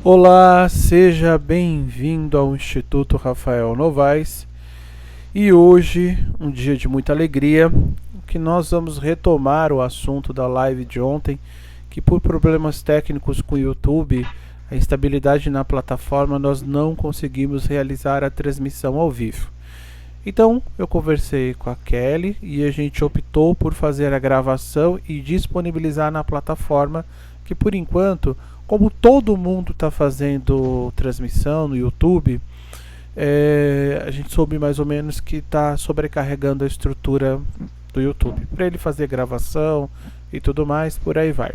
Olá, seja bem-vindo ao Instituto Rafael Novaes. E hoje, um dia de muita alegria, que nós vamos retomar o assunto da live de ontem, que por problemas técnicos com o YouTube, a instabilidade na plataforma, nós não conseguimos realizar a transmissão ao vivo. Então, eu conversei com a Kelly e a gente optou por fazer a gravação e disponibilizar na plataforma, que por enquanto, como todo mundo está fazendo transmissão no YouTube, a gente soube mais ou menos que está sobrecarregando a estrutura do YouTube. Para ele fazer gravação e tudo mais, por aí vai.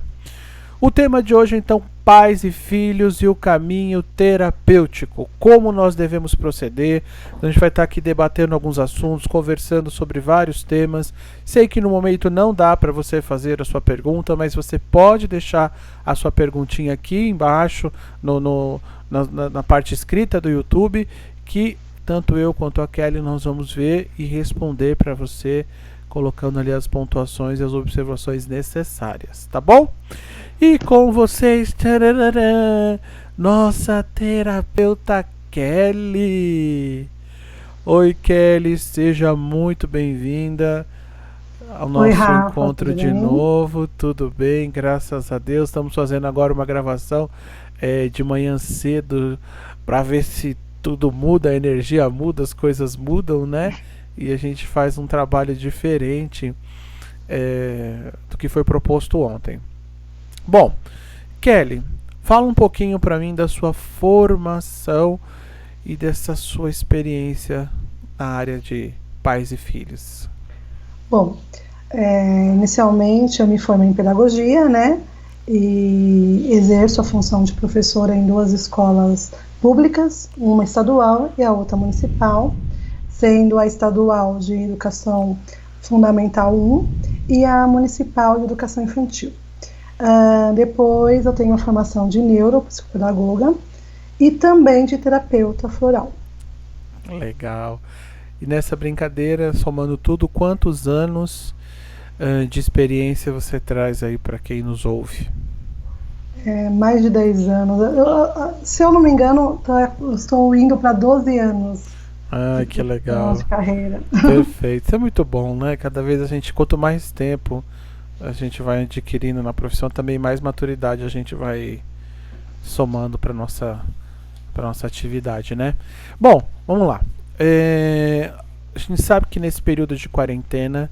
O tema de hoje, então, pais e filhos e o caminho terapêutico. Como nós devemos proceder. A gente vai estar aqui debatendo alguns assuntos, conversando sobre vários temas. Sei que no momento não dá para você fazer a sua pergunta, mas você pode deixar a sua perguntinha aqui embaixo, na parte escrita do YouTube, que tanto eu quanto a Kelly nós vamos ver e responder para você, colocando ali as pontuações e as observações necessárias, tá bom? E com vocês, tararara, nossa terapeuta Kelly. Oi, Kelly, seja muito bem-vinda ao nosso Rafa, encontro tudo de bem? novo. Tudo bem, graças a Deus. Estamos fazendo agora uma gravação de manhã cedo para ver se tudo muda, a energia muda, as coisas mudam, né? E a gente faz um trabalho diferente do que foi proposto ontem. Bom, Kelly, fala um pouquinho para mim da sua formação e dessa sua experiência na área de pais e filhos. Bom, inicialmente eu me formei em pedagogia, né? E exerço a função de professora em duas escolas públicas, uma estadual e a outra municipal, sendo a estadual de educação fundamental 1 e a municipal de educação infantil. Depois eu tenho a formação de neuropsicopedagoga e também de terapeuta floral. Legal. E nessa brincadeira, somando tudo, quantos anos de experiência você traz aí para quem nos ouve? Mais de 10 anos. Se eu não me engano, eu estou indo para 12 anos de Ah, que profissão, legal. de carreira. Perfeito. Isso é muito bom, né? Cada vez a gente, quanto mais tempo a gente vai adquirindo na profissão, também mais maturidade a gente vai somando para nossa atividade, né? Bom, vamos lá. A gente sabe que nesse período de quarentena,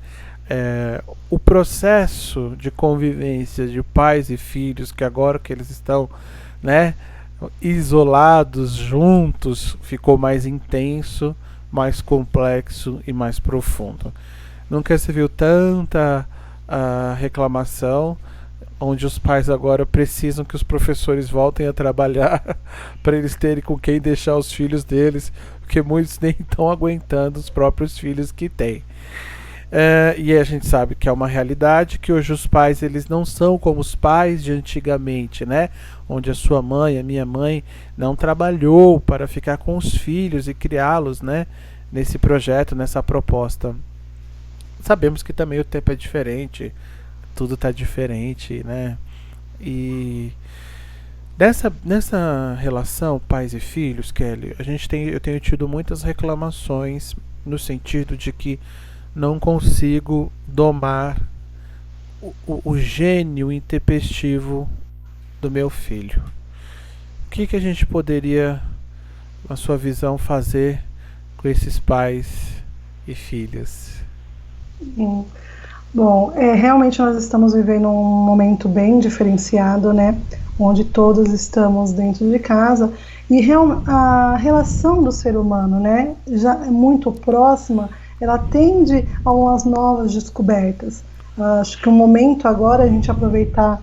o processo de convivência de pais e filhos, que agora que eles estão, né, isolados, juntos, ficou mais intenso, mais complexo e mais profundo. Nunca se viu tanta reclamação, onde os pais agora precisam que os professores voltem a trabalhar para eles terem com quem deixar os filhos deles, porque muitos nem estão aguentando os próprios filhos que têm. E a gente sabe que é uma realidade, que hoje os pais eles não são como os pais de antigamente, né? Onde a sua mãe, a minha mãe, não trabalhou para ficar com os filhos e criá-los, né? Nesse projeto, nessa proposta. Sabemos que também o tempo é diferente, tudo está diferente, né? E nessa relação pais e filhos, Kelly, eu tenho tido muitas reclamações no sentido de que não consigo domar o gênio intempestivo do meu filho. O que a gente poderia, na sua visão, fazer com esses pais e filhos? Hum. Bom, realmente nós estamos vivendo um momento bem diferenciado, né? Onde todos estamos dentro de casa e a relação do ser humano, né? Já é muito próxima, ela tende a umas novas descobertas. Acho que o momento agora é a gente aproveitar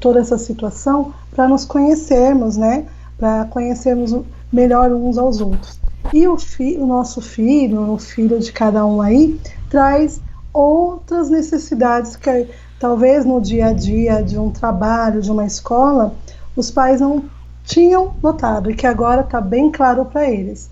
toda essa situação para nos conhecermos, né? Para conhecermos melhor uns aos outros. E o nosso filho, o filho de cada um aí, traz outras necessidades que talvez no dia a dia de um trabalho, de uma escola, os pais não tinham notado e que agora está bem claro para eles.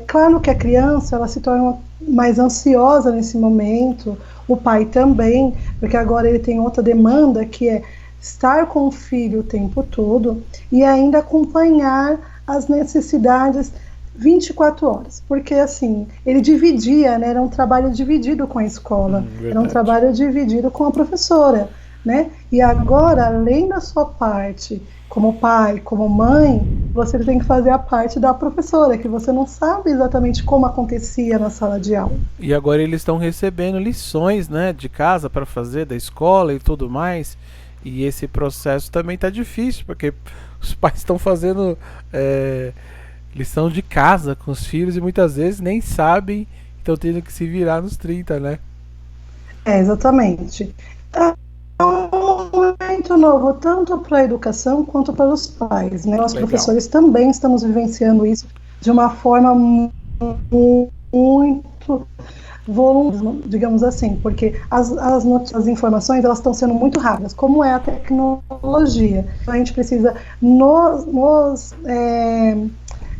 Claro que a criança ela se torna mais ansiosa nesse momento, o pai também, porque agora ele tem outra demanda que é estar com o filho o tempo todo e ainda acompanhar as necessidades 24 horas, porque assim, ele dividia, né, era um trabalho dividido com a escola, era um Verdade. trabalho dividido com a professora, né, e agora, além da sua parte, como pai, como mãe, você tem que fazer a parte da professora, que você não sabe exatamente como acontecia na sala de aula. E agora eles estão recebendo lições, né, de casa para fazer, da escola e tudo mais. E esse processo também está difícil, porque os pais estão fazendo é, lição de casa com os filhos e muitas vezes nem sabem, estão tendo que se virar nos 30, né? Exatamente. É um momento novo, tanto para a educação quanto para os pais, né? Nós, Legal. professores, também estamos vivenciando isso de uma forma muito volumosa, digamos assim, porque as informações elas estão sendo muito rápidas, como é a tecnologia. Então, a gente precisa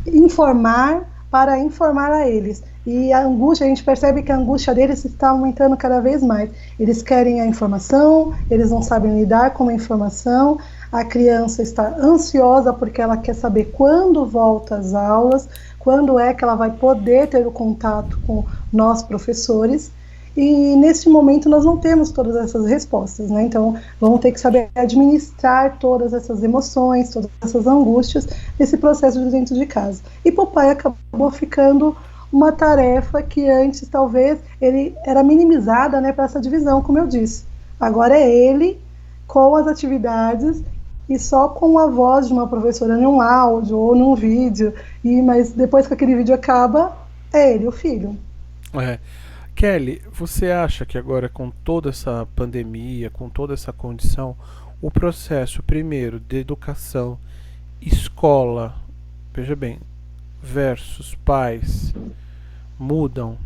informar para informar a eles. E a angústia, a gente percebe que a angústia deles está aumentando cada vez mais. Eles querem a informação, eles não sabem lidar com a informação, a criança está ansiosa porque ela quer saber quando volta às aulas, quando é que ela vai poder ter o contato com nós, professores. E neste momento nós não temos todas essas respostas, né? Então vamos ter que saber administrar todas essas emoções, todas essas angústias nesse processo de dentro de casa. E para o pai acabou ficando uma tarefa que antes talvez ele era minimizada, né, para essa divisão, como eu disse. Agora é ele com as atividades e só com a voz de uma professora num áudio ou num vídeo. Mas depois que aquele vídeo acaba, é ele, o filho. É. Kelly, você acha que agora com toda essa pandemia, com toda essa condição, o processo primeiro de educação, escola, veja bem, versus pais mudam?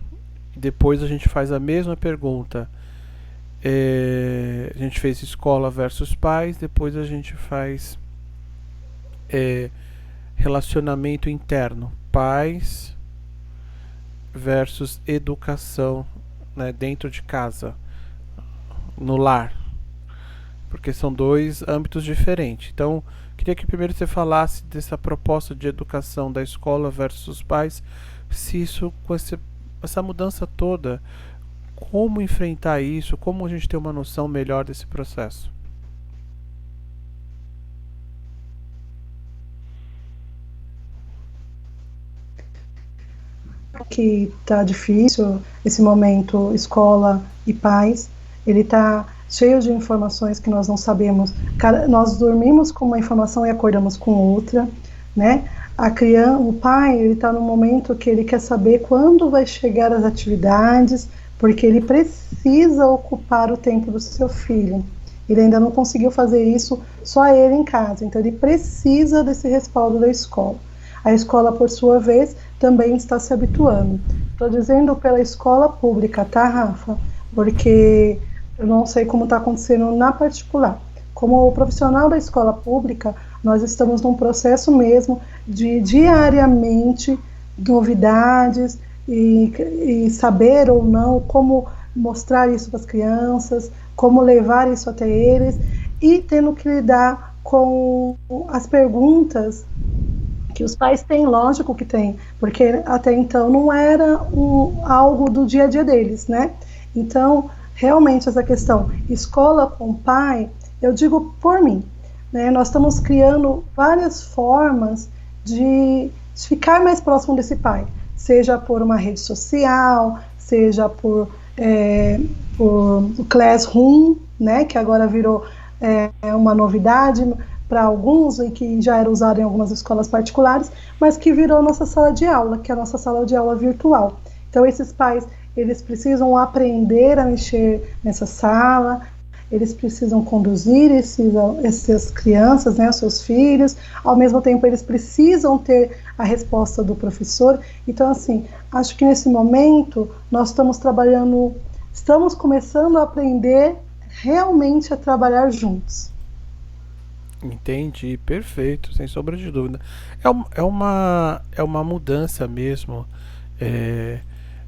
Depois a gente faz a mesma pergunta. A gente fez escola versus pais, depois a gente faz é, relacionamento interno, pais versus educação, né, dentro de casa, no lar, porque são dois âmbitos diferentes. Então, queria que primeiro você falasse dessa proposta de educação da escola versus os pais, se isso, com essa mudança toda, como enfrentar isso, como a gente ter uma noção melhor desse processo. Que está difícil esse momento, escola e pais, ele está cheio de informações que nós não sabemos. Nós dormimos com uma informação e acordamos com outra, né? A criança, o pai, ele está no momento que ele quer saber quando vai chegar as atividades, porque ele precisa ocupar o tempo do seu filho. Ele ainda não conseguiu fazer isso só ele em casa, então ele precisa desse respaldo da escola. A escola, por sua vez, também está se habituando. Estou dizendo pela escola pública, tá, Rafa? Porque eu não sei como está acontecendo na particular. Como profissional da escola pública, nós estamos num processo mesmo de diariamente novidades e saber ou não como mostrar isso para as crianças, como levar isso até eles e tendo que lidar com as perguntas que os pais têm, lógico que tem, porque até então não era algo do dia a dia deles, né? Então, realmente essa questão escola com pai, eu digo por mim, né? Nós estamos criando várias formas de ficar mais próximo desse pai, seja por uma rede social, seja por o Classroom, né? Que agora virou uma novidade para alguns e que já era usado em algumas escolas particulares, mas que virou nossa sala de aula, que é a nossa sala de aula virtual. Então esses pais, eles precisam aprender a mexer nessa sala, eles precisam conduzir essas crianças, né, os seus filhos, ao mesmo tempo eles precisam ter a resposta do professor. Então assim, acho que nesse momento nós estamos começando a aprender realmente a trabalhar juntos. Entendi, perfeito, sem sombra de dúvida. É uma mudança mesmo é,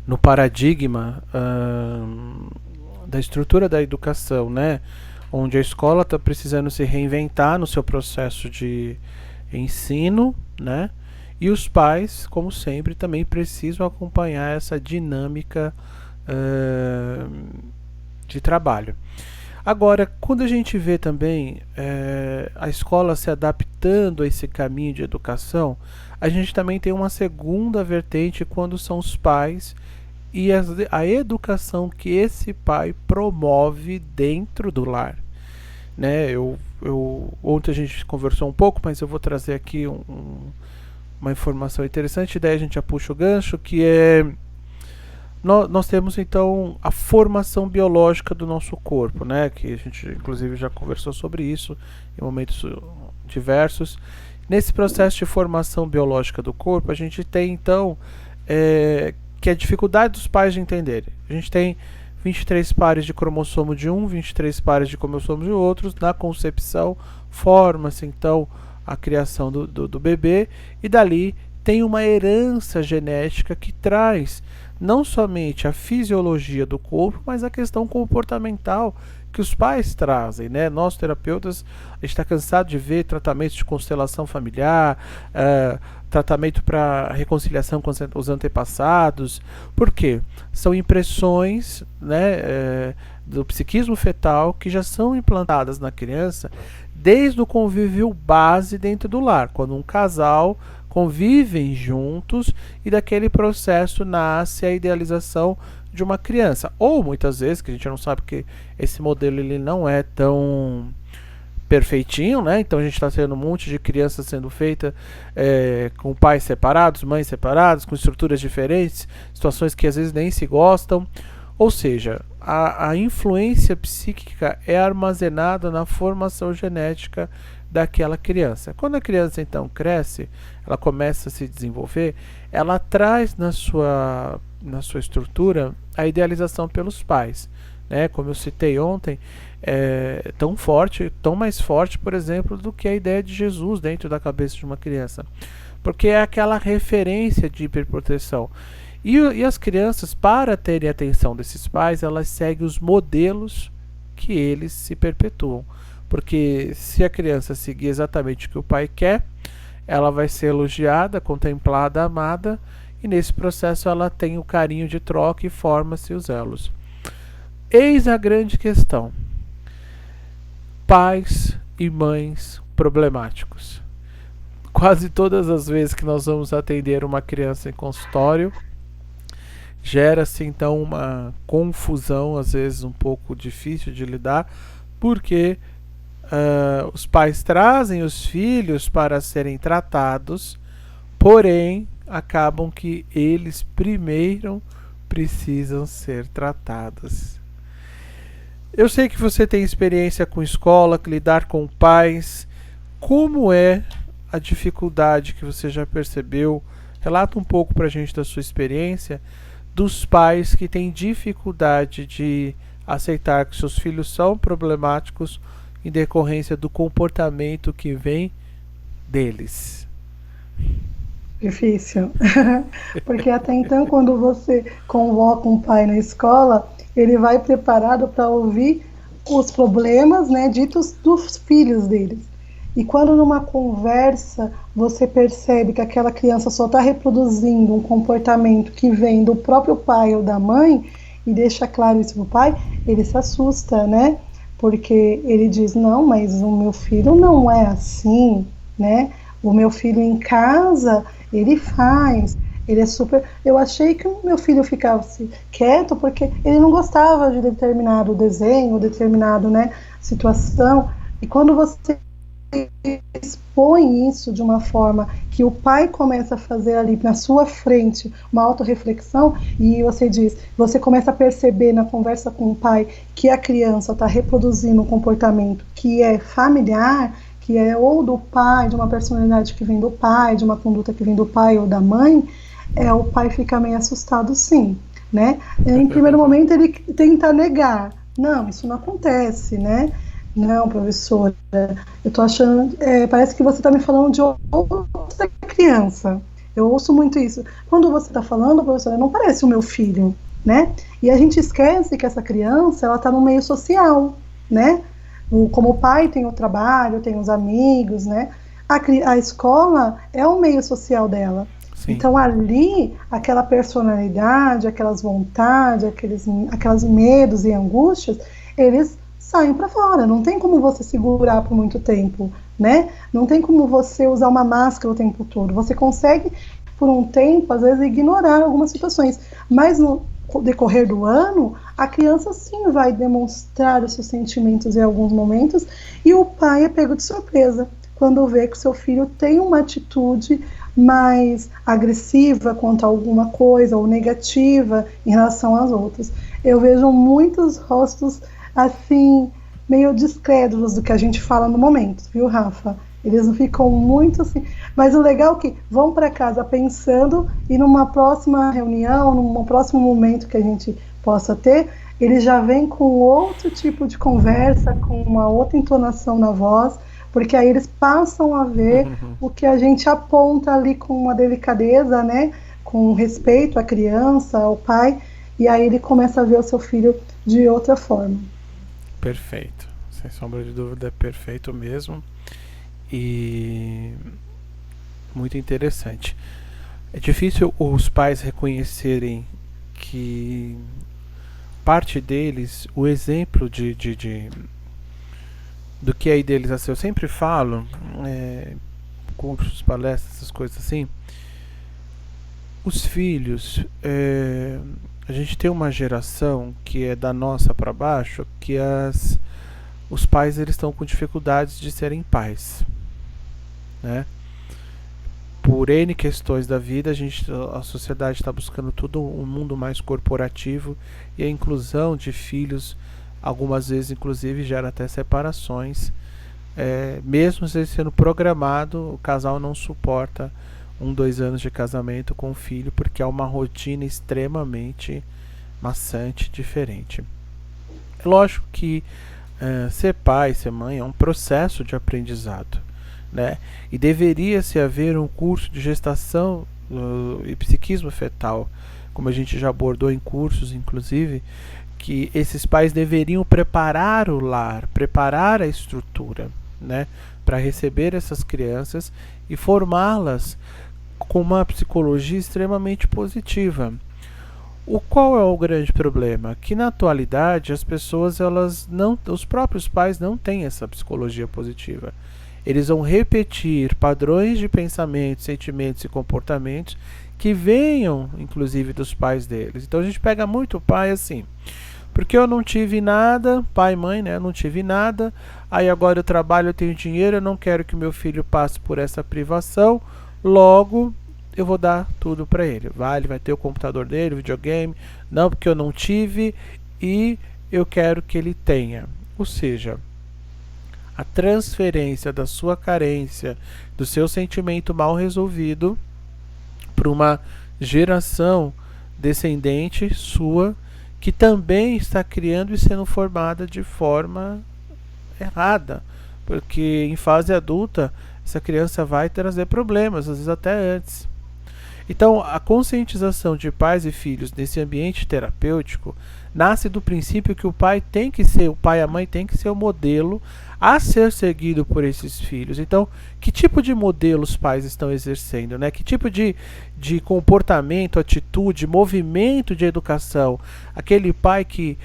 no paradigma da estrutura da educação, né? onde a escola está precisando se reinventar no seu processo de ensino, né? E os pais, como sempre, também precisam acompanhar essa dinâmica de trabalho. Agora, quando a gente vê também a escola se adaptando a esse caminho de educação, a gente também tem uma segunda vertente quando são os pais e a educação que esse pai promove dentro do lar. Né? Ontem a gente conversou um pouco, mas eu vou trazer aqui uma informação interessante, daí a gente já puxa o gancho, que é nós temos então a formação biológica do nosso corpo, né? Que a gente inclusive já conversou sobre isso em momentos diversos. Nesse processo de formação biológica do corpo, a gente tem então que é a dificuldade dos pais de entenderem. A gente tem 23 pares de cromossomo de um, 23 pares de cromossomo de outros. Na concepção, forma-se então a criação do bebê, e dali tem uma herança genética que traz não somente a fisiologia do corpo, mas a questão comportamental que os pais trazem, né? Nós terapeutas, a gente está cansado de ver tratamentos de constelação familiar, tratamento para reconciliação com os antepassados. Por quê? São impressões, né, do psiquismo fetal que já são implantadas na criança desde o convívio base dentro do lar, quando um casal convivem juntos e daquele processo nasce a idealização de uma criança. Ou muitas vezes, que a gente não sabe que esse modelo ele não é tão perfeitinho, né? Então a gente está tendo um monte de crianças sendo feita com pais separados, mães separadas, com estruturas diferentes, situações que às vezes nem se gostam. Ou seja, a influência psíquica é armazenada na formação genética daquela criança. Quando a criança então cresce, ela começa a se desenvolver, ela traz na sua estrutura a idealização pelos pais, né? Como eu citei ontem, tão forte, tão mais forte, por exemplo, do que a ideia de Jesus dentro da cabeça de uma criança, porque é aquela referência de hiperproteção. E as crianças, para terem a atenção desses pais, elas seguem os modelos que eles se perpetuam. Porque se a criança seguir exatamente o que o pai quer, ela vai ser elogiada, contemplada, amada, e nesse processo ela tem o carinho de troca e forma-se os elos. Eis a grande questão: pais e mães problemáticos. Quase todas as vezes que nós vamos atender uma criança em consultório, gera-se então uma confusão, às vezes um pouco difícil de lidar, porque os pais trazem os filhos para serem tratados, porém acabam que eles primeiro precisam ser tratados. Eu sei que você tem experiência com escola, que lidar com pais. Como é a dificuldade que você já percebeu? Relata um pouco para a gente da sua experiência dos pais que têm dificuldade de aceitar que seus filhos são problemáticos em decorrência do comportamento que vem deles. Difícil, porque até então, quando você convoca um pai na escola, ele vai preparado para ouvir os problemas, né, ditos dos filhos deles. E quando numa conversa você percebe que aquela criança só está reproduzindo um comportamento que vem do próprio pai ou da mãe, e deixa claro isso para o pai, ele se assusta, né? Porque ele diz, não, mas o meu filho não é assim, né? O meu filho em casa, ele faz, ele é super... Eu achei que o meu filho ficava assim, quieto porque ele não gostava de determinado desenho, determinado, né, situação. E quando você expõe isso de uma forma que o pai começa a fazer ali na sua frente uma autorreflexão, e você começa a perceber na conversa com o pai que a criança está reproduzindo um comportamento que é familiar, que é ou do pai, de uma personalidade que vem do pai, de uma conduta que vem do pai ou da mãe, o pai fica meio assustado, sim, né? Em primeiro momento ele tenta negar, não, isso não acontece, né? Não, professora, eu tô achando, parece que você está me falando de outra criança. Eu ouço muito isso. Quando você está falando, professora, não parece o meu filho, né? E a gente esquece que essa criança, ela está no meio social, né? Como o pai tem o trabalho, tem os amigos, né? A escola é o meio social dela. Sim. Então ali, aquela personalidade, aquelas vontades, aquelas medos e angústias, eles saem para fora. Não tem como você segurar por muito tempo, né? Não tem como você usar uma máscara o tempo todo. Você consegue, por um tempo, às vezes, ignorar algumas situações. Mas no decorrer do ano, a criança sim vai demonstrar os seus sentimentos em alguns momentos e o pai é pego de surpresa quando vê que o seu filho tem uma atitude mais agressiva quanto a alguma coisa ou negativa em relação às outras. Eu vejo muitos rostos assim, meio descrédulos do que a gente fala no momento, viu, Rafa? Eles ficam muito assim. Mas o legal é que vão para casa pensando e numa próxima reunião, num próximo momento que a gente possa ter, eles já vêm com outro tipo de conversa, com uma outra entonação na voz, porque aí eles passam a ver o que a gente aponta ali com uma delicadeza, né? Com respeito à criança, ao pai, e aí ele começa a ver o seu filho de outra forma. Perfeito. Sem sombra de dúvida, é perfeito mesmo. E muito interessante. É difícil os pais reconhecerem que parte deles, o exemplo do que é a idealização. Eu sempre falo, cursos, palestras, essas coisas assim. Os filhos, a gente tem uma geração que é da nossa para baixo, que os pais eles estão com dificuldades de serem pais, né? Por N questões da vida, a sociedade está buscando tudo um mundo mais corporativo e a inclusão de filhos, algumas vezes inclusive gera até separações. Mesmo sendo programado, o casal não suporta 2 anos de casamento com o filho porque é uma rotina extremamente maçante, diferente. É lógico que ser pai, ser mãe é um processo de aprendizado, né? E deveria-se haver um curso de gestação e psiquismo fetal, como a gente já abordou em cursos, inclusive, que esses pais deveriam preparar o lar, preparar a estrutura, né, para receber essas crianças e formá-las com uma psicologia extremamente positiva. Qual é o grande problema? Que na atualidade as pessoas, os próprios pais não têm essa psicologia positiva. Eles vão repetir padrões de pensamentos, sentimentos e comportamentos que venham, inclusive, dos pais deles. Então a gente pega muito o pai assim, porque eu não tive nada, pai e mãe, né? Eu não tive nada, aí agora eu trabalho, eu tenho dinheiro, eu não quero que meu filho passe por essa privação, logo eu vou dar tudo para ele. Ele vai ter o computador dele, o videogame, não porque eu não tive e eu quero que ele tenha. Ou seja, a transferência da sua carência, do seu sentimento mal resolvido para uma geração descendente sua que também está criando e sendo formada de forma errada, porque em fase adulta essa criança vai trazer problemas, às vezes até antes. Então, a conscientização de pais e filhos nesse ambiente terapêutico nasce do princípio que o pai e a mãe tem que ser o modelo a ser seguido por esses filhos. Então, que tipo de modelo os pais estão exercendo, né? Que tipo de comportamento, atitude, movimento de educação? Aquele pai que,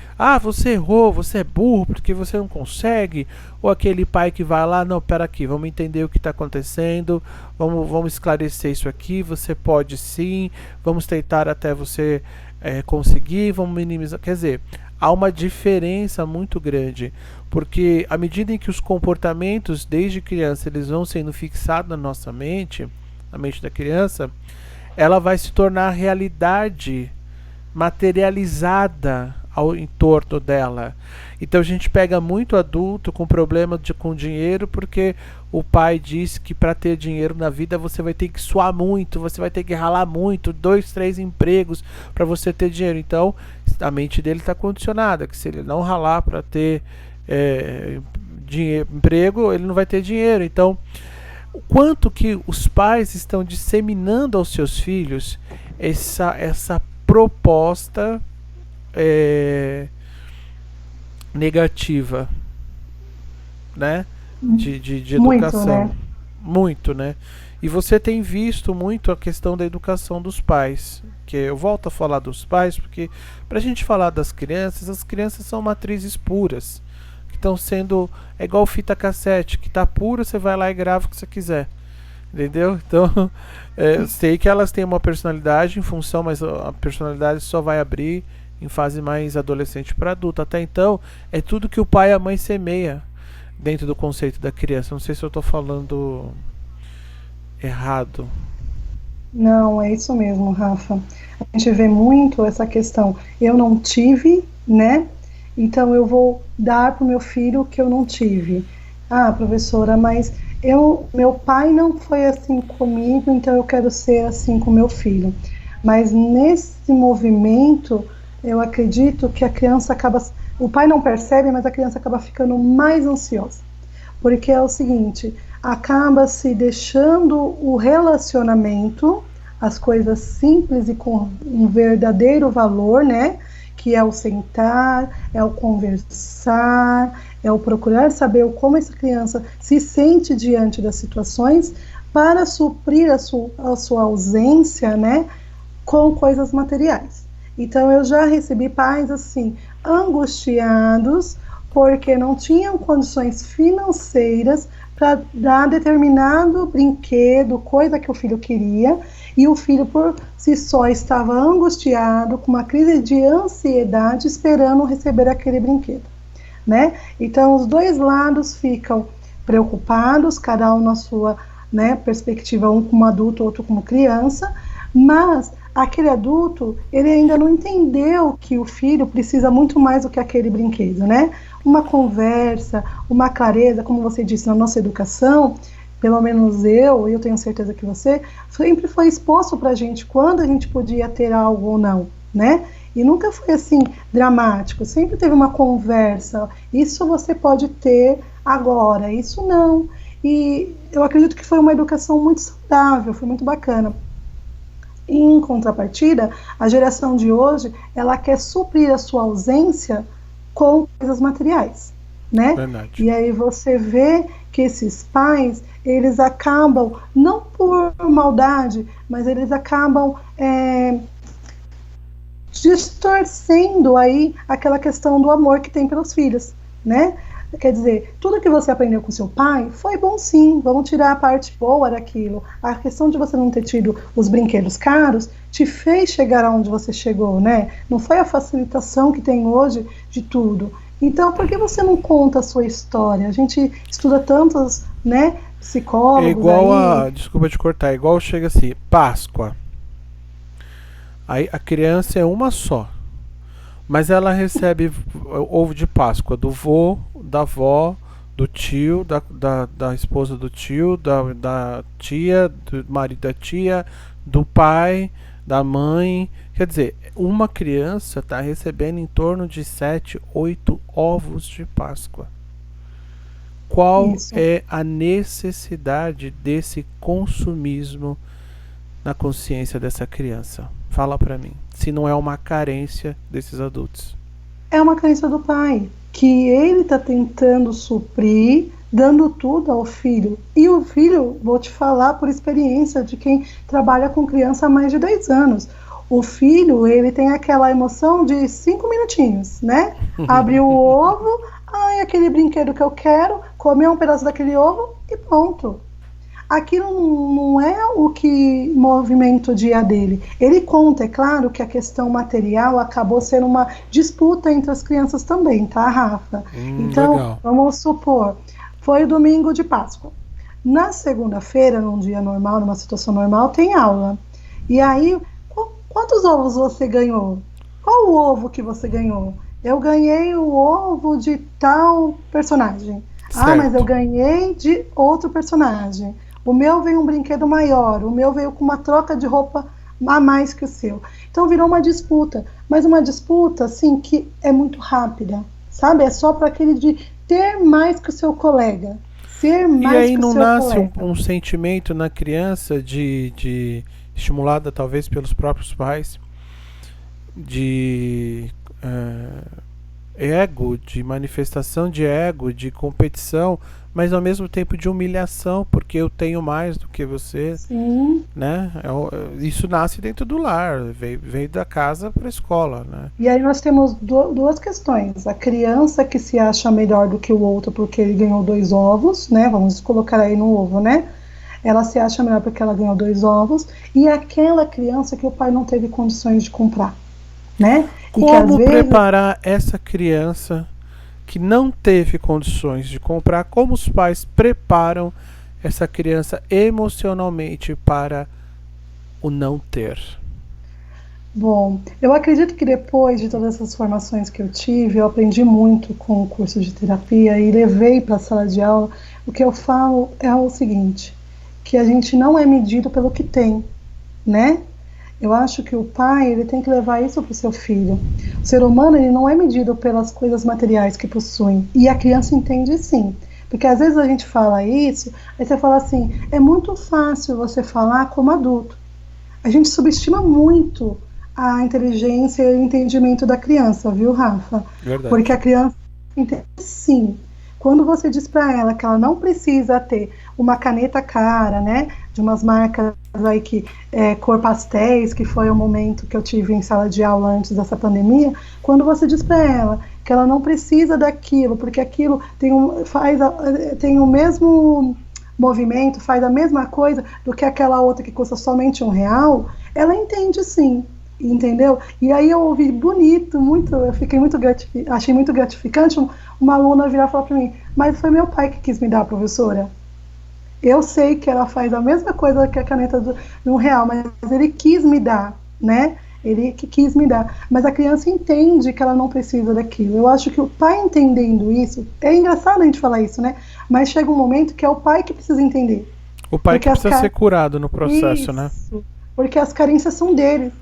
você errou, você é burro porque você não consegue, ou aquele pai que vai lá, não, pera aqui, vamos entender o que está acontecendo, vamos esclarecer isso aqui, você pode sim, vamos tentar até você conseguir, vamos minimizar. Quer dizer, há uma diferença muito grande, porque à medida em que os comportamentos desde criança eles vão sendo fixados na nossa mente, na mente da criança, ela vai se tornar realidade materializada ao entorno dela. Então a gente pega muito adulto com problema com dinheiro porque o pai diz que para ter dinheiro na vida você vai ter que suar muito, você vai ter que ralar muito, 2, 3 empregos para você ter dinheiro. Então a mente dele está condicionada, que se ele não ralar para ter emprego, ele não vai ter dinheiro. Então, o quanto que os pais estão disseminando aos seus filhos essa proposta negativa, né? De Muito, educação. né? Muito, né? E você tem visto muito a questão da educação dos pais. Que eu volto a falar dos pais, porque para a gente falar das crianças, as crianças são matrizes puras. Que estão sendo. É igual fita cassete, que tá pura, você vai lá e grava o que você quiser. Entendeu? Então, eu sei que elas têm uma personalidade em função, mas a personalidade só vai abrir em fase mais adolescente para adulto. Até então, é tudo que o pai e a mãe semeia dentro do conceito da criança. Não sei se eu estou falando errado. Não, é isso mesmo, Rafa. A gente vê muito essa questão. Eu não tive, né? Então eu vou dar para o meu filho o que eu não tive. Ah, professora, mas meu pai não foi assim comigo, então eu quero ser assim com meu filho. Mas nesse movimento, eu acredito que a criança acaba, o pai não percebe, mas a criança acaba ficando mais ansiosa. Porque é o seguinte, acaba se deixando o relacionamento, as coisas simples e com um verdadeiro valor, né? Que é o sentar, é o conversar, é o procurar saber como essa criança se sente diante das situações para suprir a sua ausência, né? Com coisas materiais. Então eu já recebi pais assim, angustiados, porque não tinham condições financeiras para dar determinado brinquedo, coisa que o filho queria, e o filho por si só estava angustiado, com uma crise de ansiedade, esperando receber aquele brinquedo, né? Então os dois lados ficam preocupados, cada um na sua, né, perspectiva, um como adulto, outro como criança, mas aquele adulto, ele ainda não entendeu que o filho precisa muito mais do que aquele brinquedo, né? Uma conversa, uma clareza, como você disse, na nossa educação, pelo menos eu tenho certeza que você, sempre foi exposto para a gente quando a gente podia ter algo ou não, né? E nunca foi assim dramático, sempre teve uma conversa, isso você pode ter agora, isso não. E eu acredito que foi uma educação muito saudável, foi muito bacana. Em contrapartida, a geração de hoje, ela quer suprir a sua ausência com coisas materiais, né? Verdade. E aí você vê que esses pais, eles acabam, não por maldade, mas eles acabam distorcendo aí aquela questão do amor que tem pelos filhos, né? Quer dizer, tudo que você aprendeu com seu pai foi bom sim, vamos tirar a parte boa daquilo. A questão de você não ter tido os brinquedos caros te fez chegar aonde você chegou, né? Não foi a facilitação que tem hoje de tudo. Então, por que você não conta a sua história? A gente estuda tantos, né, psicólogos É igual aí. a. Desculpa te cortar, é igual chega assim, Páscoa. Aí a criança é uma só. Mas ela recebe ovo de Páscoa do vô, da avó, do tio, da esposa do tio, da tia, do marido da tia, do pai, da mãe. Quer dizer, uma criança está recebendo em torno de 7, 8 ovos de Páscoa. Qual Isso. é a necessidade desse consumismo na consciência dessa criança? Fala pra mim. Se não é uma carência desses adultos. É uma crença do pai, que ele está tentando suprir, dando tudo ao filho. E o filho, vou te falar por experiência de quem trabalha com criança há mais de 10 anos. O filho, ele tem aquela emoção de 5 minutinhos, né? Abre o ovo, ai, aquele brinquedo que eu quero, comer um pedaço daquele ovo e pronto. Aquilo não é o que movimenta o dia dele. Ele conta, é claro, que a questão material acabou sendo uma disputa entre as crianças também, tá, Rafa? Então, Legal. vamos supor, foi o domingo de Páscoa. Na segunda-feira, num dia normal, numa situação normal, tem aula. E aí, quantos ovos você ganhou? Qual o ovo que você ganhou? Eu ganhei o ovo de tal personagem. Ah, mas eu Certo. ganhei de outro personagem. O meu veio um brinquedo maior, o meu veio com uma troca de roupa a mais que o seu. Então virou uma disputa, mas uma disputa assim que é muito rápida, sabe? É só para aquele de ter mais que o seu colega, ser E mais aí que o não seu nasce colega. um sentimento na criança estimulada talvez pelos próprios pais, de ego, de manifestação de ego, de competição, mas ao mesmo tempo de humilhação, porque eu tenho mais do que você, Sim. né? Isso nasce dentro do lar, veio da casa para a escola, né? E aí nós temos duas questões. A criança que se acha melhor do que o outro porque ele ganhou 2 ovos, né? Vamos colocar aí no ovo, né? Ela se acha melhor porque ela ganhou 2 ovos. E aquela criança que o pai não teve condições de comprar, né? E que às Como vezes, preparar essa criança que não teve condições de comprar? Como os pais preparam essa criança emocionalmente para o não ter? bom, eu acredito que depois de todas essas formações que eu tive, eu aprendi muito com o curso de terapia e levei para a sala de aula. O que eu falo é o seguinte, que a gente não é medido pelo que tem, né? Eu acho que o pai ele tem que levar isso para o seu filho. O ser humano ele não é medido pelas coisas materiais que possuem. E a criança entende sim. Porque às vezes a gente fala isso, aí você fala assim, é muito fácil você falar como adulto. A gente subestima muito a inteligência e o entendimento da criança, viu, Rafa? Porque Verdade. a criança entende sim. Quando você diz para ela que ela não precisa ter uma caneta cara, né, de umas marcas aí que cor pastéis, que foi o momento que eu tive em sala de aula antes dessa pandemia, quando você diz para ela que ela não precisa daquilo, porque aquilo tem o mesmo movimento, faz a mesma coisa do que aquela outra que custa somente R$ 1, ela entende sim, entendeu? E aí eu ouvi bonito, muito, eu fiquei muito achei muito gratificante uma aluna virar e falar para mim, mas foi meu pai que quis me dar, professora. Eu sei que ela faz a mesma coisa que a caneta de R$ 1, mas ele quis me dar, né? Ele que quis me dar. Mas a criança entende que ela não precisa daquilo. Eu acho que o pai entendendo isso, é engraçado a gente falar isso, né? Mas chega um momento que é o pai que precisa entender. O pai Porque que precisa ser curado no processo, né? Isso. Porque as carências são dele.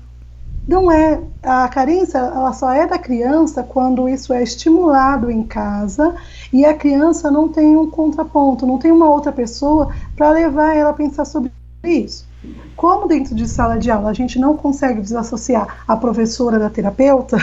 Não é. A carência, ela só é da criança quando isso é estimulado em casa e a criança não tem um contraponto, não tem uma outra pessoa para levar ela a pensar sobre isso. Como dentro de sala de aula a gente não consegue desassociar a professora da terapeuta,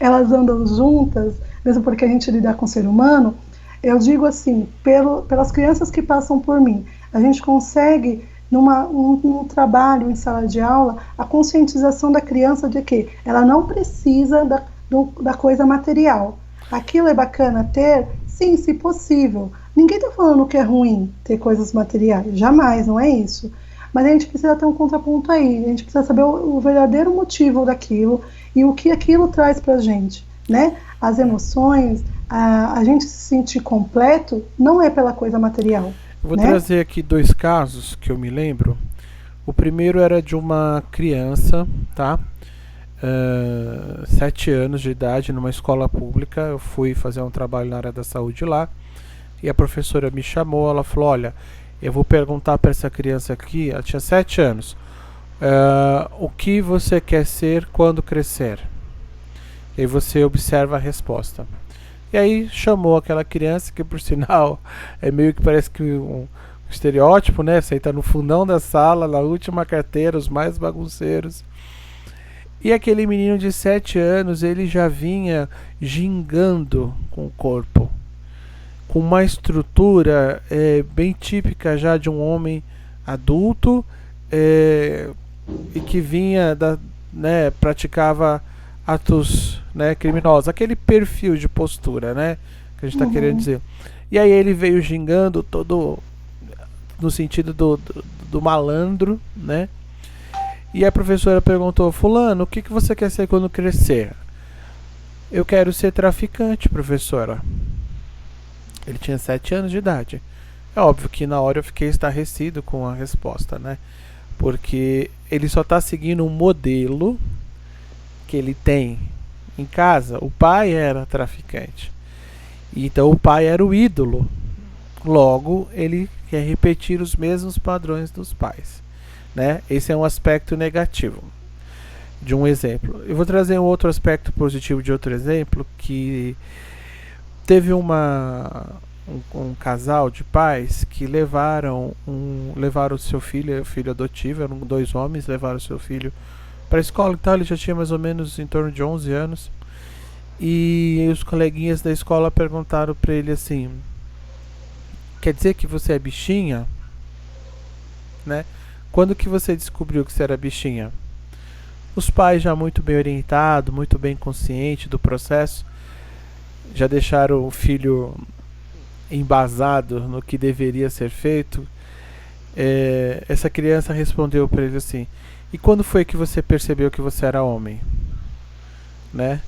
elas andam juntas, mesmo porque a gente lida com o ser humano, eu digo assim, pelas crianças que passam por mim, a gente consegue num trabalho em sala de aula, a conscientização da criança de que ela não precisa da coisa material. Aquilo é bacana ter? Sim, se possível. Ninguém está falando que é ruim ter coisas materiais, jamais, não é isso. Mas a gente precisa ter um contraponto aí, a gente precisa saber o verdadeiro motivo daquilo e o que aquilo traz para a gente, né? As emoções, a gente se sentir completo não é pela coisa material, Eu vou né? trazer aqui 2 casos que eu me lembro. O primeiro era de uma criança, tá? 7 anos de idade, numa escola pública. Eu fui fazer um trabalho na área da saúde lá. E a professora me chamou, ela falou, olha, eu vou perguntar para essa criança aqui, ela tinha 7 anos, o que você quer ser quando crescer? E aí você observa a resposta. E aí chamou aquela criança, que por sinal é meio que parece que um estereótipo, né? Senta no fundão da sala, na última carteira, os mais bagunceiros. E aquele menino de 7 anos, ele já vinha gingando com o corpo, com uma estrutura bem típica já de um homem adulto, e que vinha né, praticava atos, né, criminosos, aquele perfil de postura, né, que a gente está querendo Uhum. dizer. E aí ele veio gingando todo no sentido do malandro, né? E a professora perguntou, fulano, o que você quer ser quando crescer? Eu quero ser traficante, professora. Ele tinha 7 anos de idade. É óbvio que na hora eu fiquei estarrecido com a resposta, né? Porque ele só está seguindo um modelo que ele tem em casa. O pai era traficante. Então o pai era o ídolo. Logo, ele quer repetir os mesmos padrões dos pais, né? Esse é um aspecto negativo de um exemplo. Eu vou trazer um outro aspecto positivo de outro exemplo, que teve um casal de pais que levaram o seu filho adotivo, eram 2 homens, levaram o seu filho para a escola e tal, ele já tinha mais ou menos em torno de 11 anos. e os coleguinhas da escola perguntaram para ele assim: quer dizer que você é bichinha? Né? Quando que você descobriu que você era bichinha? Os pais já muito bem orientados, muito bem conscientes do processo, já deixaram o filho embasado no que deveria ser feito. Essa criança respondeu para ele assim: e quando foi que você percebeu que você era homem? Né?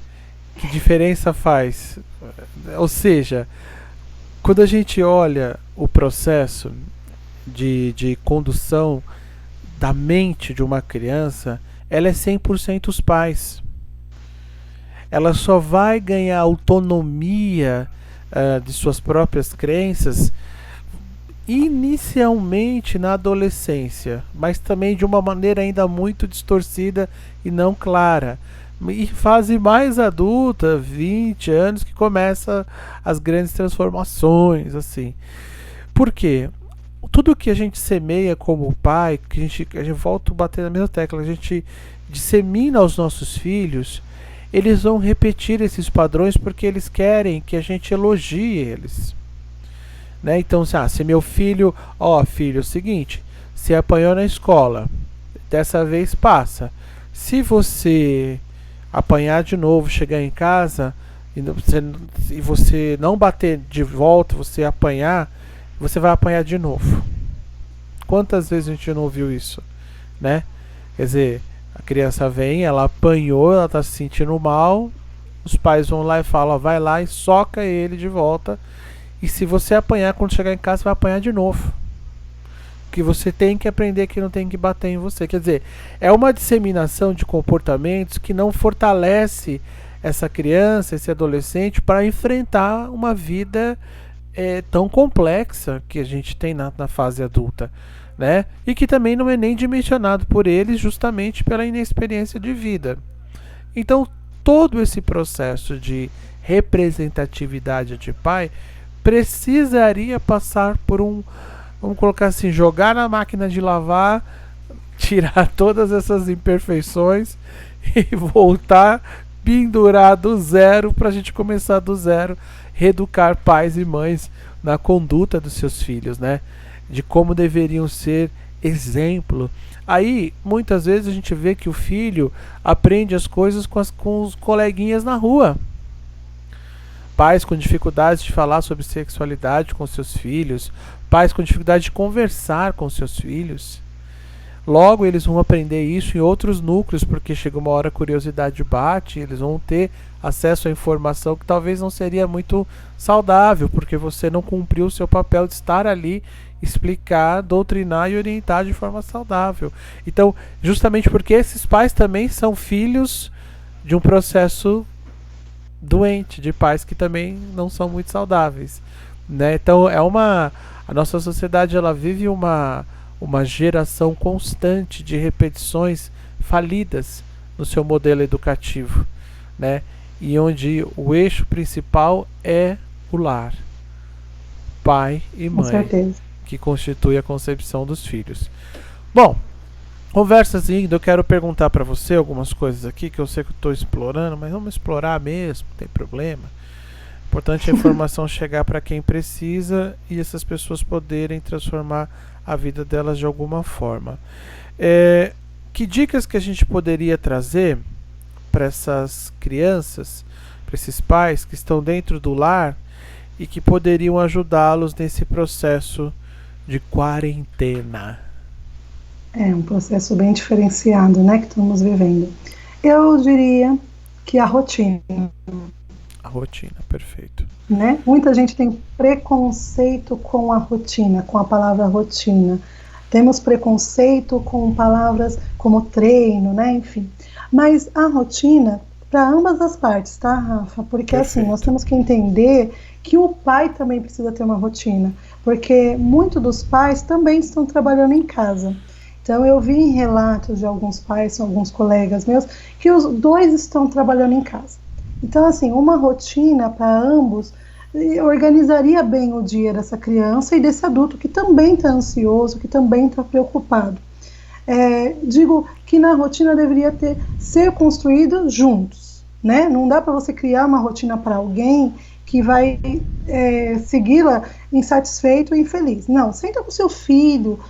Que diferença faz? Ou seja, quando a gente olha o processo de condução da mente de uma criança, ela é 100% os pais. Ela só vai ganhar autonomia de suas próprias crenças inicialmente na adolescência, mas também de uma maneira ainda muito distorcida e não clara. E fase mais adulta, 20 anos, que começa as grandes transformações, assim. Por quê? Tudo que a gente semeia como pai, que a gente volta a bater na mesma tecla, a gente dissemina aos nossos filhos, eles vão repetir esses padrões porque eles querem que a gente elogie eles. Né? Então, se meu filho, filho, é o seguinte, você apanhou na escola, dessa vez passa. Se você apanhar de novo, chegar em casa e você não bater de volta, você apanhar, você vai apanhar de novo. Quantas vezes a gente não ouviu isso, né? Quer dizer, a criança vem, ela apanhou, ela está se sentindo mal, os pais vão lá e falam, vai lá e soca ele de volta. E se você apanhar, quando chegar em casa, você vai apanhar de novo. Que você tem que aprender que não tem que bater em você. Quer dizer, é uma disseminação de comportamentos que não fortalece essa criança, esse adolescente, para enfrentar uma vida tão complexa que a gente tem na fase adulta. Né? E que também não é nem dimensionado por eles justamente pela inexperiência de vida. Então, todo esse processo de representatividade de pai precisaria passar por vamos colocar assim, jogar na máquina de lavar, tirar todas essas imperfeições e voltar, pendurar do zero, para a gente começar do zero, reeducar pais e mães na conduta dos seus filhos, né? De como deveriam ser exemplo. Aí, muitas vezes a gente vê que o filho aprende as coisas com os coleguinhas na rua. Pais com dificuldades de falar sobre sexualidade com seus filhos, pais com dificuldade de conversar com seus filhos. Logo eles vão aprender isso em outros núcleos, porque chega uma hora a curiosidade bate, eles vão ter acesso à informação que talvez não seria muito saudável, porque você não cumpriu o seu papel de estar ali, explicar, doutrinar e orientar de forma saudável. Então, justamente porque esses pais também são filhos de um processo doente, de pais que também não são muito saudáveis, né? Então a nossa sociedade, ela vive uma geração constante de repetições falidas no seu modelo educativo, né? E onde o eixo principal é o lar, pai e mãe, com certeza, que constitui a concepção dos filhos. Bom, conversas indo, eu quero perguntar para você algumas coisas aqui que eu sei que eu estou explorando, mas vamos explorar mesmo, não tem problema. Importante a informação chegar para quem precisa e essas pessoas poderem transformar a vida delas de alguma forma. Que dicas que a gente poderia trazer para essas crianças, para esses pais que estão dentro do lar e que poderiam ajudá-los nesse processo de quarentena? É um processo bem diferenciado, né, que estamos vivendo. Eu diria que a rotina. A rotina, perfeito. Né? Muita gente tem preconceito com a rotina, com a palavra rotina. Temos preconceito com palavras como treino, né, enfim. Mas a rotina, para ambas as partes, tá, Rafa? Porque perfeito. Assim, nós temos que entender que o pai também precisa ter uma rotina, porque muitos dos pais também estão trabalhando em casa. Então eu vi em relatos de alguns pais, alguns colegas meus, que os dois estão trabalhando em casa. Então assim, uma rotina para ambos organizaria bem o dia dessa criança e desse adulto que também está ansioso, que também está preocupado. Digo que na rotina deveria ser construído juntos, né? Não dá para você criar uma rotina para alguém que vai segui-la insatisfeito e infeliz. Não, senta com seu filho,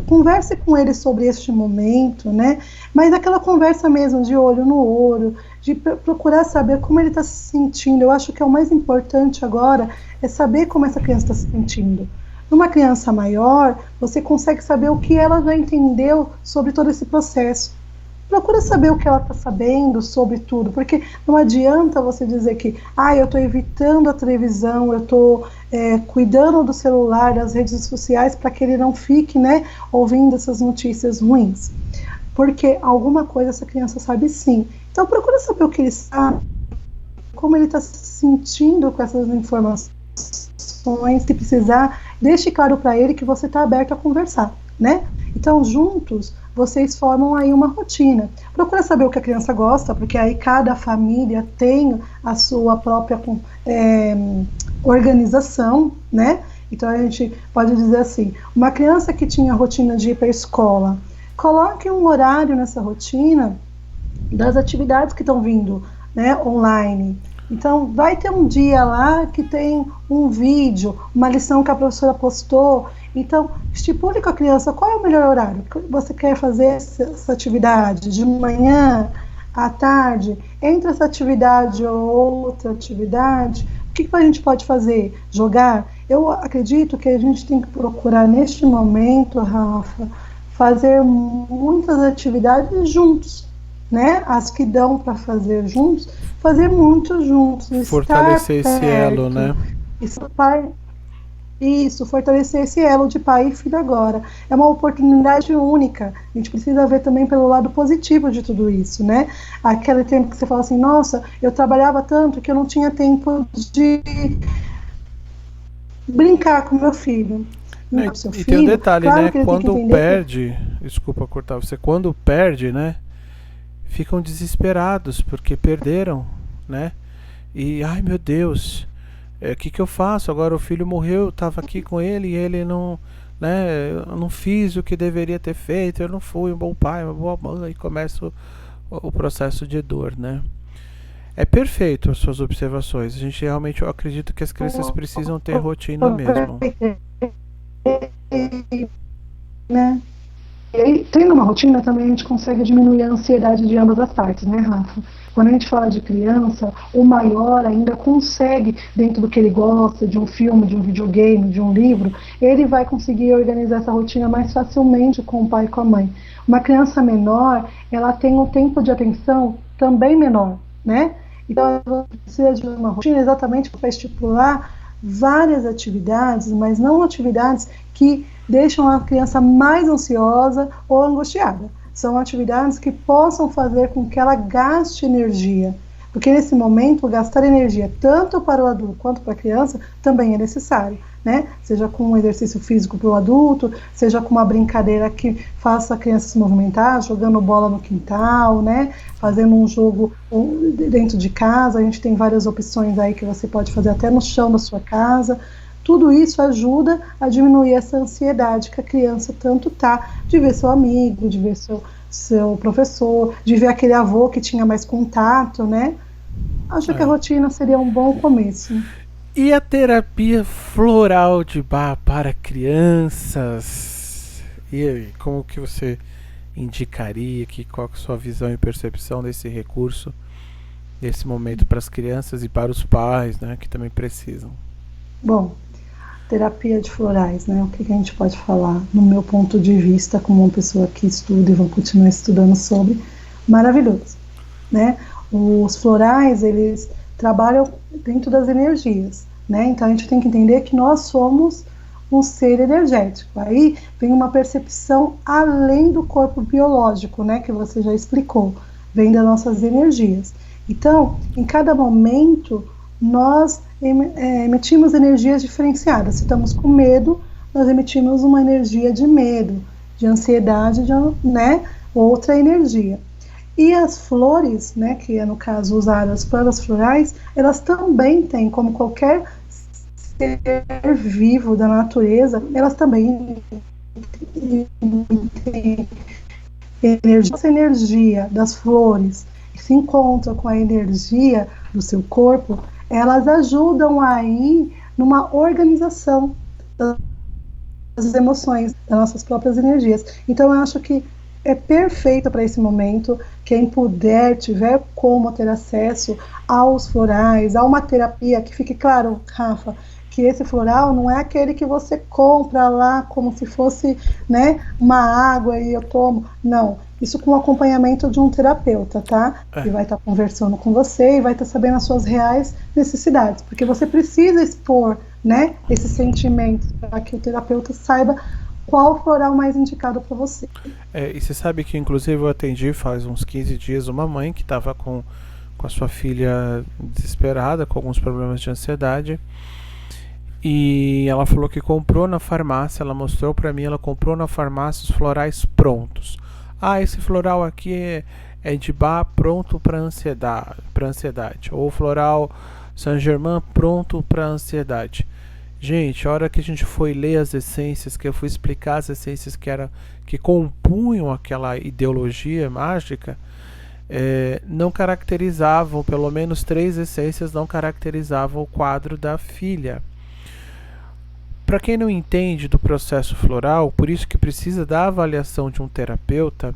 converse com ele sobre este momento, né? Mas aquela conversa mesmo de olho no olho, de procurar saber como ele está se sentindo. Eu acho que é o mais importante agora é saber como essa criança está se sentindo. Numa criança maior, você consegue saber o que ela já entendeu sobre todo esse processo. Procura saber o que ela está sabendo sobre tudo, porque não adianta você dizer que eu estou evitando a televisão, eu estou cuidando do celular, das redes sociais, para que ele não fique, né, ouvindo essas notícias ruins. Porque alguma coisa essa criança sabe sim. Então procura saber o que ele sabe, como ele está se sentindo com essas informações, se precisar, deixe claro para ele que você está aberto a conversar, né? Então, juntos, vocês formam aí uma rotina. Procura saber o que a criança gosta, porque aí cada família tem a sua própria organização, né? Então, a gente pode dizer assim, uma criança que tinha a rotina de ir para a escola, coloque um horário nessa rotina das atividades que estão vindo, né, online. Então, vai ter um dia lá que tem um vídeo, uma lição que a professora postou. Então, estipule com a criança qual é o melhor horário. Você quer fazer essa atividade de manhã, à tarde? Entre essa atividade ou outra atividade, o que a gente pode fazer? Jogar? Eu acredito que a gente tem que procurar, neste momento, Rafa, fazer muitas atividades juntos, né? As que dão para fazer juntos, fazer muito juntos. Fortalecer esse elo, né? Isso, fortalecer esse elo de pai e filho agora. É uma oportunidade única. A gente precisa ver também pelo lado positivo de tudo isso, né? Aquele tempo que você fala assim, nossa, eu trabalhava tanto que eu não tinha tempo de brincar com meu filho. E tem um detalhe, claro, né? Quando perde, desculpa cortar você, quando perde, né? Ficam desesperados porque perderam, né? E, ai meu Deus, o que eu faço? Agora o filho morreu, eu estava aqui com ele e ele não, né? Eu não fiz o que deveria ter feito, eu não fui um bom pai, uma boa mãe, e começa o processo de dor, né? É perfeito as suas observações. A gente realmente, eu acredito que as crianças precisam ter rotina mesmo. Né? E aí, tendo uma rotina, também a gente consegue diminuir a ansiedade de ambas as partes, né, Rafa? Quando a gente fala de criança, o maior ainda consegue, dentro do que ele gosta, de um filme, de um videogame, de um livro, ele vai conseguir organizar essa rotina mais facilmente com o pai e com a mãe. Uma criança menor, ela tem um tempo de atenção também menor, né? Então, ela precisa de uma rotina exatamente para estipular várias atividades, mas não atividades que deixam a criança mais ansiosa ou angustiada. São atividades que possam fazer com que ela gaste energia, porque nesse momento gastar energia tanto para o adulto quanto para a criança também é necessário, né? Seja com um exercício físico para o adulto, seja com uma brincadeira que faça a criança se movimentar, jogando bola no quintal, né? Fazendo um jogo dentro de casa. A gente tem várias opções aí que você pode fazer até no chão da sua casa. Tudo isso ajuda a diminuir essa ansiedade que a criança tanto tá, de ver seu amigo, de ver seu professor, de ver aquele avô que tinha mais contato, né? Acho que a rotina seria um bom começo. E a terapia floral de Bach para crianças? E aí, como que você indicaria, qual é a sua visão e percepção desse recurso, desse momento para as crianças e para os pais, né, que também precisam? Bom, terapia de florais, né? O que a gente pode falar? No meu ponto de vista, como uma pessoa que estuda e vou continuar estudando sobre, maravilhoso, né? Os florais, eles trabalham dentro das energias, né? Então a gente tem que entender que nós somos um ser energético. Aí vem uma percepção além do corpo biológico, né? Que você já explicou, vem das nossas energias. Então, em cada momento, nós emitimos energias diferenciadas. Se estamos com medo, nós emitimos uma energia de medo, de ansiedade, né? Outra energia. E as flores, né, que é no caso usar as plantas florais, elas também têm, como qualquer ser vivo da natureza, elas também têm energia. Essa energia das flores se encontram com a energia do seu corpo, elas ajudam aí numa organização das emoções, das nossas próprias energias. Então eu acho que é perfeita para esse momento. Quem puder, tiver como ter acesso aos florais, a uma terapia, que fique claro, Rafa, que esse floral não é aquele que você compra lá como se fosse, né, uma água e eu tomo. Não, isso com acompanhamento de um terapeuta, tá? Que vai estar conversando com você e vai estar sabendo as suas reais necessidades, porque você precisa expor, né, esses sentimentos para que o terapeuta saiba qual floral mais indicado para você. E você sabe que, inclusive, eu atendi faz uns 15 dias uma mãe que estava com a sua filha desesperada, com alguns problemas de ansiedade. E ela falou que comprou na farmácia, ela mostrou para mim, ela comprou na farmácia os florais prontos. Ah, esse floral aqui é de Bach pronto para ansiedade. Ou floral Saint-Germain pronto para ansiedade. Gente, a hora que a gente foi ler as essências, que eu fui explicar as essências que compunham aquela ideologia mágica, não caracterizavam, pelo menos 3 essências não caracterizavam o quadro da filha. Para quem não entende do processo floral, por isso que precisa da avaliação de um terapeuta,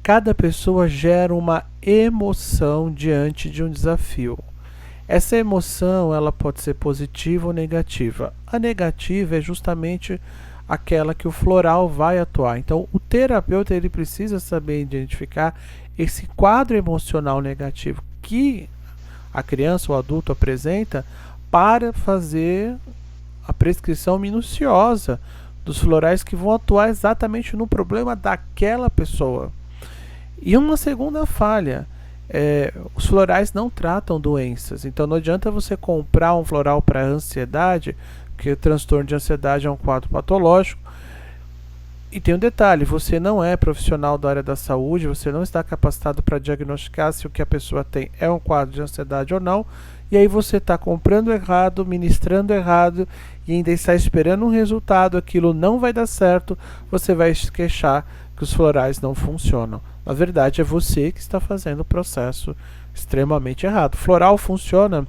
cada pessoa gera uma emoção diante de um desafio. Essa emoção ela pode ser positiva ou negativa. A negativa é justamente aquela que o floral vai atuar. Então, o terapeuta ele precisa saber identificar esse quadro emocional negativo que a criança ou adulto apresenta para fazer a prescrição minuciosa dos florais que vão atuar exatamente no problema daquela pessoa. E uma segunda falha, os florais não tratam doenças, então não adianta você comprar um floral para ansiedade, porque o transtorno de ansiedade é um quadro patológico. E tem um detalhe, você não é profissional da área da saúde, você não está capacitado para diagnosticar se o que a pessoa tem é um quadro de ansiedade ou não, e aí você está comprando errado, ministrando errado, e ainda está esperando um resultado, aquilo não vai dar certo, você vai se queixar que os florais não funcionam. Na verdade, é você que está fazendo o processo extremamente errado. Floral funciona.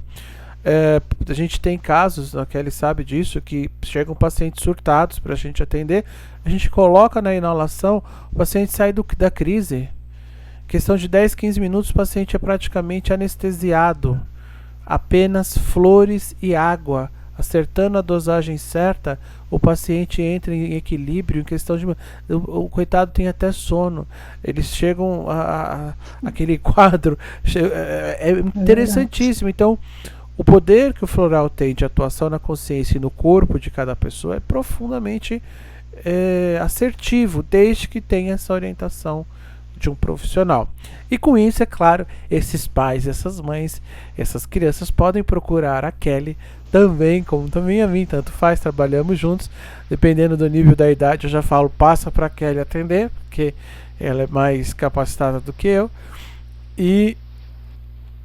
A gente tem casos, a Kelly sabe disso, que chegam pacientes surtados para a gente atender, a gente coloca na inalação, o paciente sai da crise. Questão de 10, 15 minutos, o paciente é praticamente anestesiado. Apenas flores e água. Acertando a dosagem certa, o paciente entra em equilíbrio, em questão de... O coitado tem até sono. Eles chegam aquele quadro... É interessantíssimo. Então, o poder que o floral tem de atuação na consciência e no corpo de cada pessoa é profundamente assertivo, desde que tenha essa orientação de um profissional. E com isso, é claro, esses pais, essas mães, essas crianças podem procurar a Kelly também, como também a mim, tanto faz, trabalhamos juntos, dependendo do nível da idade, eu já falo, passa para a Kelly atender, porque ela é mais capacitada do que eu, e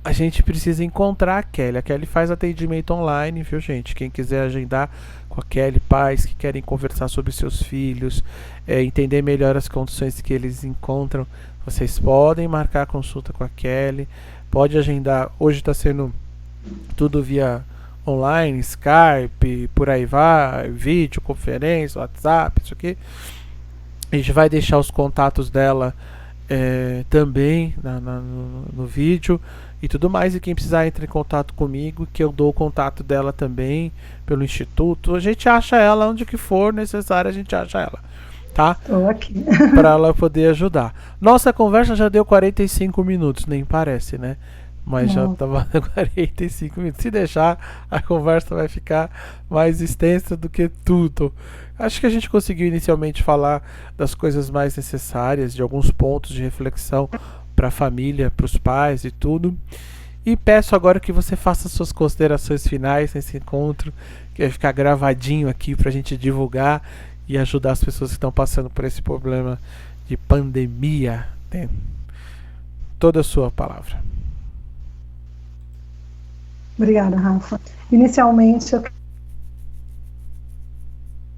a gente precisa encontrar a Kelly faz atendimento online, viu gente, quem quiser agendar com a Kelly, pais que querem conversar sobre seus filhos, entender melhor as condições que eles encontram, vocês podem marcar consulta com a Kelly, pode agendar, hoje está sendo tudo via online, Skype, por aí vai, vídeo, conferência, WhatsApp, isso aqui. A gente vai deixar os contatos dela também no vídeo e tudo mais, e quem precisar entre em contato comigo, que eu dou o contato dela também pelo instituto, a gente acha ela onde que for necessário, a gente acha ela, tá? Estou aqui. Para ela poder ajudar. Nossa conversa já deu 45 minutos, nem parece, né? Mas já estava 45 minutos. Se deixar, a conversa vai ficar mais extensa do que tudo. Acho que a gente conseguiu inicialmente falar das coisas mais necessárias, de alguns pontos de reflexão para a família, para os pais e tudo. E peço agora que você faça suas considerações finais nesse encontro, que vai ficar gravadinho aqui para a gente divulgar e ajudar as pessoas que estão passando por esse problema de pandemia. Tem toda a sua palavra. Obrigada, Rafa. Inicialmente, eu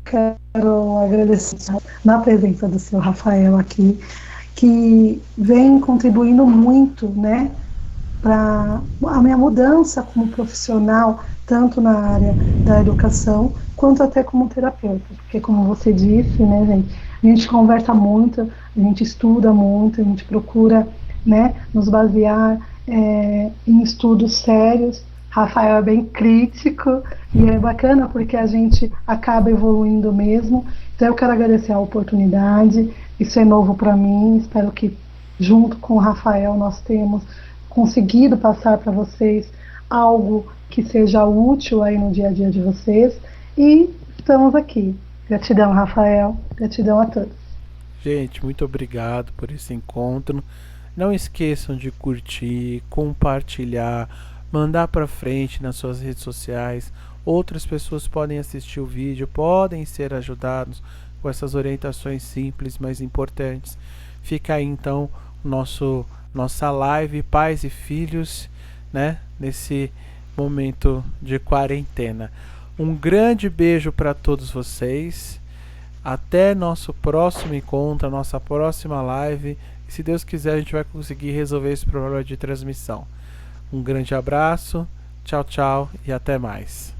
quero agradecer na presença do seu Rafael aqui, que vem contribuindo muito, né, para a minha mudança como profissional, tanto na área da educação, quanto até como terapeuta. Porque, como você disse, né, gente, a gente conversa muito, a gente estuda muito, a gente procura, né, nos basear em estudos sérios. Rafael é bem crítico e é bacana porque a gente acaba evoluindo mesmo. Então, eu quero agradecer a oportunidade. Isso é novo para mim. Espero que, junto com o Rafael, nós tenhamos conseguido passar para vocês algo que seja útil aí no dia a dia de vocês. E estamos aqui. Gratidão, Rafael. Gratidão a todos. Gente, muito obrigado por esse encontro. Não esqueçam de curtir, compartilhar, mandar para frente nas suas redes sociais. Outras pessoas podem assistir o vídeo, podem ser ajudados com essas orientações simples, mas importantes. Fica aí então nossa live Pais e Filhos, né, nesse momento de quarentena. Um grande beijo para todos vocês. Até nosso próximo encontro, a nossa próxima live. E se Deus quiser, a gente vai conseguir resolver esse problema de transmissão. Um grande abraço, tchau, tchau e até mais.